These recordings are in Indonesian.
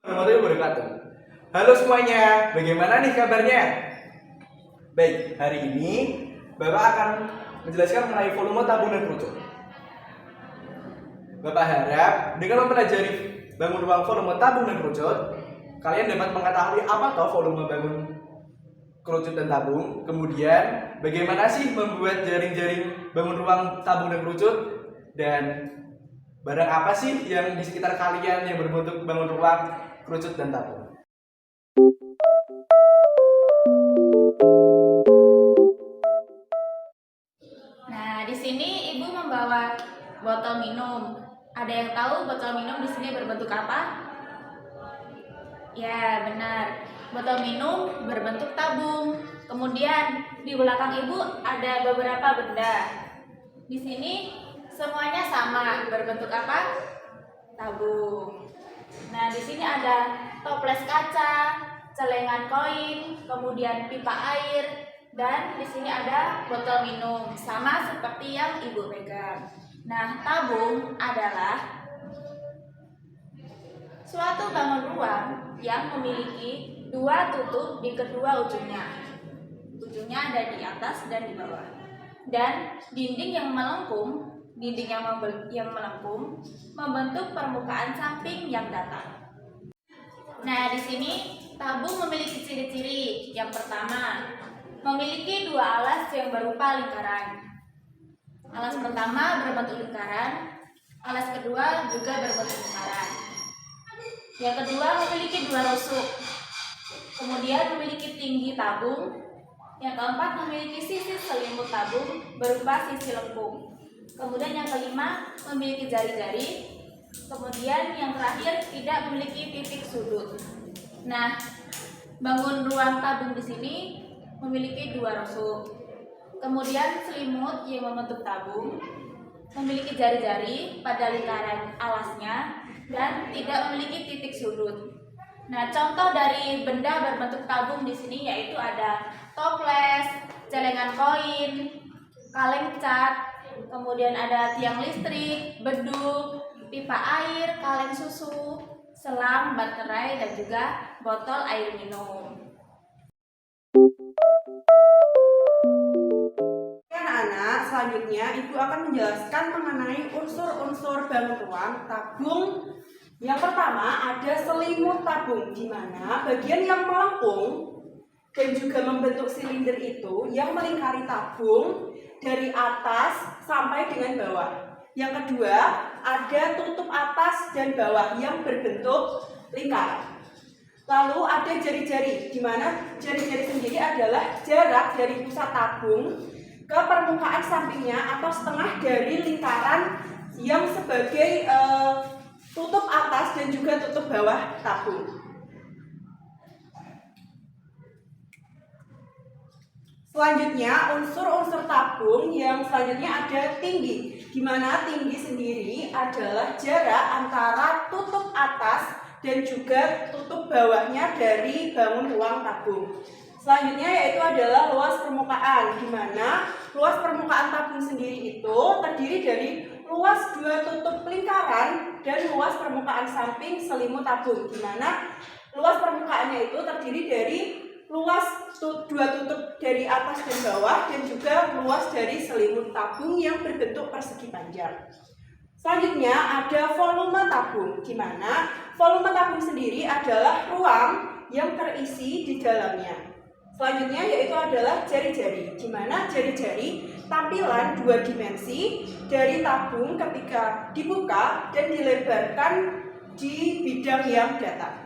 Warahmatullahi wabarakatuh. Halo semuanya, bagaimana nih kabarnya? Baik, hari ini Bapak akan menjelaskan mengenai volume tabung dan kerucut. Bapak harap dengan mempelajari bangun ruang volume tabung dan kerucut, kalian dapat mengetahui apa toh volume bangun kerucut dan tabung. Kemudian bagaimana sih membuat jaring-jaring bangun ruang tabung dan kerucut, dan barang apa sih yang di sekitar kalian yang berbentuk bangun ruang kerucut dan tabung. Nah, di sini Ibu membawa botol minum. Ada yang tahu botol minum di sini berbentuk apa? Ya, benar. Botol minum berbentuk tabung. Kemudian di belakang Ibu ada beberapa benda. Di sini semuanya sama, berbentuk apa? Tabung. Nah, di sini ada toples kaca, celengan koin, kemudian pipa air, dan di sini ada botol minum, sama seperti yang Ibu pegang. Nah, tabung adalah suatu bangun ruang yang memiliki dua tutup di kedua ujungnya. Ujungnya ada di atas dan di bawah. Dan dinding yang melengkung membentuk permukaan samping yang datar. Nah, di sini tabung memiliki ciri-ciri. Yang pertama, memiliki dua alas yang berupa lingkaran. Alas pertama berbentuk lingkaran, alas kedua juga berbentuk lingkaran. Yang kedua, memiliki dua rusuk. Kemudian memiliki tinggi tabung. Yang keempat, memiliki sisi selimut tabung berupa sisi lengkung. Kemudian yang kelima, memiliki jari-jari. Kemudian yang terakhir, tidak memiliki titik sudut. Nah, bangun ruang tabung di sini memiliki dua rusuk. Kemudian selimut yang membentuk tabung memiliki jari-jari pada lingkaran alasnya dan tidak memiliki titik sudut. Nah, contoh dari benda berbentuk tabung di sini yaitu ada toples, celengan koin, kaleng cat, kemudian ada tiang listrik, beduk, pipa air, kaleng susu, selang, baterai, dan juga botol air minum. Anak-anak, selanjutnya Ibu akan menjelaskan mengenai unsur-unsur bangun ruang tabung. Yang pertama ada selimut tabung, di mana bagian yang melengkung dan juga membentuk silinder itu yang melingkari tabung dari atas sampai dengan bawah. Yang kedua, ada tutup atas dan bawah yang berbentuk lingkaran. Lalu ada jari-jari, di mana jari-jari sendiri adalah jarak dari pusat tabung ke permukaan sampingnya atau setengah dari lingkaran yang sebagai tutup atas dan juga tutup bawah tabung. Selanjutnya, unsur-unsur tabung yang selanjutnya ada tinggi, di mana tinggi sendiri adalah jarak antara tutup atas dan juga tutup bawahnya dari bangun ruang tabung. Selanjutnya yaitu adalah luas permukaan, di mana luas permukaan tabung sendiri itu terdiri dari luas dua tutup lingkaran dan luas permukaan samping selimut tabung, di mana luas permukaannya itu terdiri dari luas dua tutup dari atas dan bawah dan juga luas dari selimut tabung yang berbentuk persegi panjang. Selanjutnya ada volume tabung, di mana volume tabung sendiri adalah ruang yang terisi di dalamnya. Selanjutnya yaitu adalah jari-jari, di mana jari-jari tampilan dua dimensi dari tabung ketika dibuka dan dilebarkan di bidang yang datar.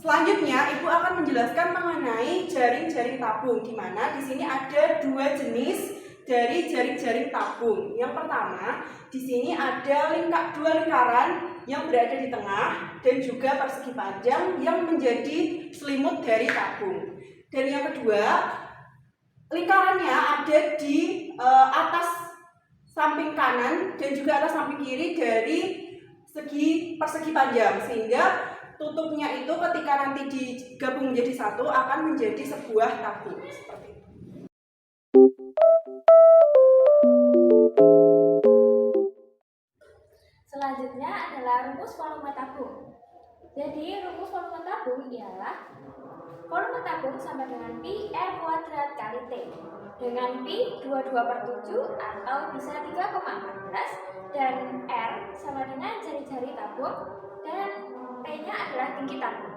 Selanjutnya, Ibu akan menjelaskan mengenai jaring-jaring tabung, di mana di sini ada dua jenis dari jaring-jaring tabung. Yang pertama, di sini ada dua lingkaran yang berada di tengah dan juga persegi panjang yang menjadi selimut dari tabung. Dan yang kedua, lingkarannya ada di atas samping kanan dan juga atas samping kiri dari persegi panjang, sehingga tutupnya itu ketika nanti digabung menjadi satu akan menjadi sebuah tabung seperti itu. Selanjutnya adalah rumus volume tabung. Jadi rumus volume tabung ialah volume tabung sama dengan Pi R kuadrat kali T, dengan Pi 22/7 atau bisa 3,14 dan R sama dengan jari-jari tabung dan T-nya adalah tinggi tabung.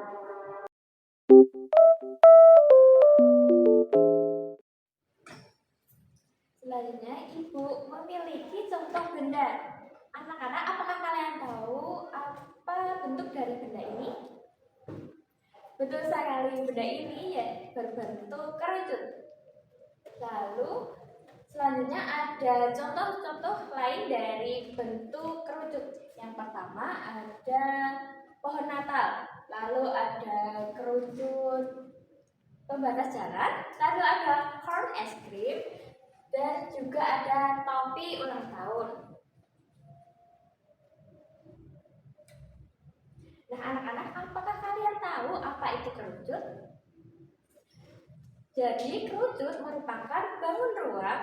Selanjutnya, Ibu memiliki contoh benda. Anak-anak, apakah kalian tahu apa bentuk dari benda ini? Betul sekali, benda ini ya berbentuk kerucut. Lalu selanjutnya ada contoh-contoh lain dari bentuk kerucut. Yang pertama ada pohon Natal, lalu ada kerucut pembatas jalan, lalu ada corn es krim, dan juga ada topi ulang tahun. Nah, anak-anak, apakah kalian tahu apa itu kerucut? Jadi, kerucut merupakan bangun ruang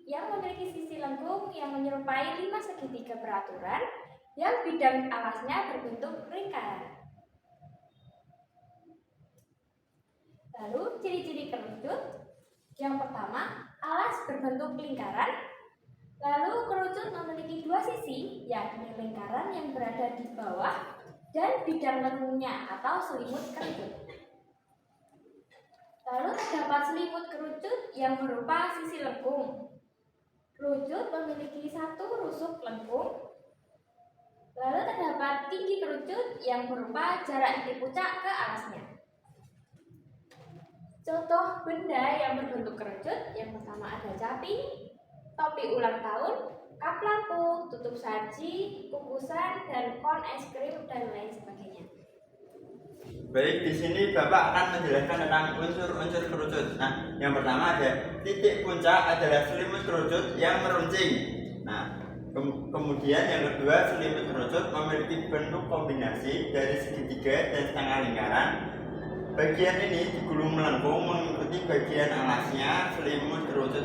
yang memiliki sisi lengkung yang menyerupai 5 segitiga beraturan yang bidang alasnya berbentuk lingkaran. Lalu, ciri-ciri kerucut. Yang pertama, alas berbentuk lingkaran. Lalu, kerucut memiliki dua sisi, yakni lingkaran yang berada di bawah dan bidang lengkungnya atau selimut kerucut. Lalu terdapat selimut kerucut yang berupa sisi lengkung. Kerucut memiliki satu rusuk lengkung. Lalu terdapat tinggi kerucut yang berupa jarak inti puncak ke alasnya. Contoh benda yang berbentuk kerucut, yang pertama ada caping, topi ulang tahun, kap lampu, tutup saji, kukusan, dan kon es krim, dan lain sebagainya. Baik, di sini Bapak akan menjelaskan tentang unsur-unsur kerucut. Nah, yang pertama ada titik puncak adalah selimut kerucut yang meruncing. Nah, kemudian yang kedua, selimut kerucut memiliki bentuk kombinasi dari segitiga dan setengah lingkaran. Bagian ini digulung melengkung mengikuti bagian alasnya. Selimut kerucut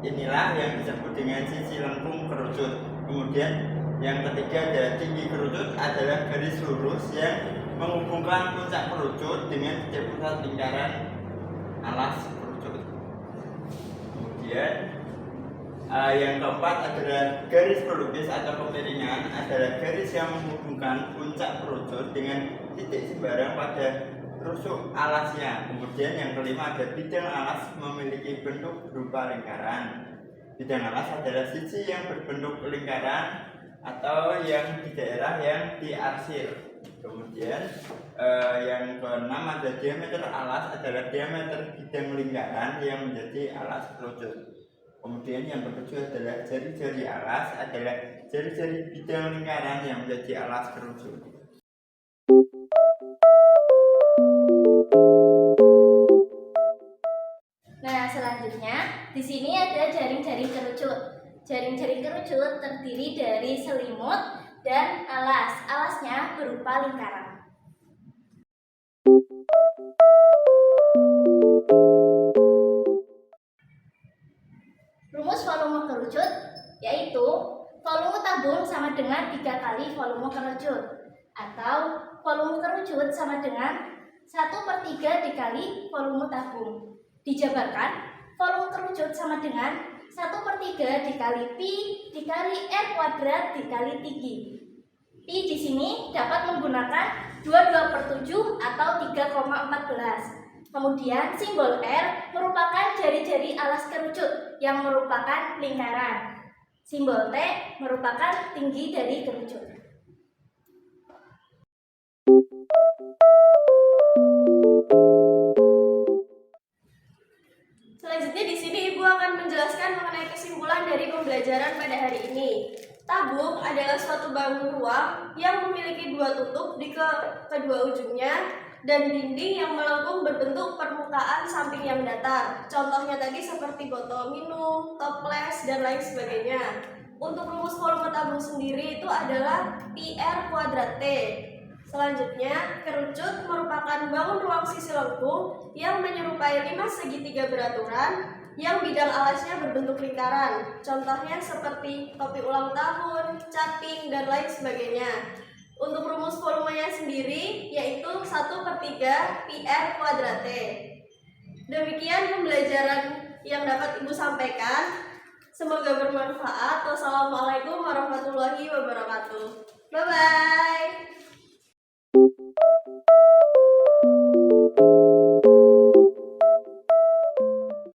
inilah yang disebut dengan sisi lengkung kerucut. Kemudian yang ketiga ada tinggi kerucut adalah garis lurus yang menghubungkan puncak kerucut dengan titik pusat lingkaran alas kerucut. Kemudian yang keempat adalah garis pelukis atau kemiringan, adalah garis yang menghubungkan puncak kerucut dengan titik sembarang pada rusuk alasnya. Kemudian yang kelima ada bidang alas memiliki bentuk berupa lingkaran. Bidang alas adalah sisi yang berbentuk lingkaran atau yang di daerah yang diarsir. Kemudian yang keenam ada diameter alas adalah diameter bidang lingkaran yang menjadi alas kerucut. Kemudian yang ketujuh adalah jari-jari alas adalah jari-jari bidang lingkaran yang menjadi alas kerucut. Nah, selanjutnya di sini ada jaring-jaring kerucut. Jaring-jaring kerucut terdiri dari selimut dan alas. Alasnya berupa lingkaran. Rumus volume kerucut yaitu volume tabung sama dengan 3 kali volume kerucut, atau volume kerucut sama dengan 1/3 dikali volume tabung. Dijabarkan, volume kerucut sama dengan 1/3 dikali Pi dikali R kuadrat dikali tinggi. Pi di sini dapat menggunakan 22/7 atau 3,14. Kemudian simbol R merupakan jari-jari alas kerucut yang merupakan lingkaran. Simbol T merupakan tinggi dari kerucut. Selanjutnya di sini Ibu akan menjelaskan mengenai kesimpulan dari pembelajaran pada hari ini. Tabung adalah suatu bangun ruang yang memiliki dua tutup di kedua ujungnya dan dinding yang melengkung berbentuk permukaan samping yang datar. Contohnya tadi seperti botol minum, toples, dan lain sebagainya. Untuk rumus volume tabung sendiri itu adalah PR kuadrat T. Selanjutnya, kerucut merupakan bangun ruang sisi lengkung yang menyerupai 5 segitiga beraturan yang bidang alasnya berbentuk lingkaran. Contohnya seperti topi ulang tahun, caping, dan lain sebagainya. Untuk rumus volumenya sendiri yaitu 1/3 PR kuadrat T. Demikian pembelajaran yang dapat Ibu sampaikan. Semoga bermanfaat. Wassalamualaikum warahmatullahi wabarakatuh. Bye-bye.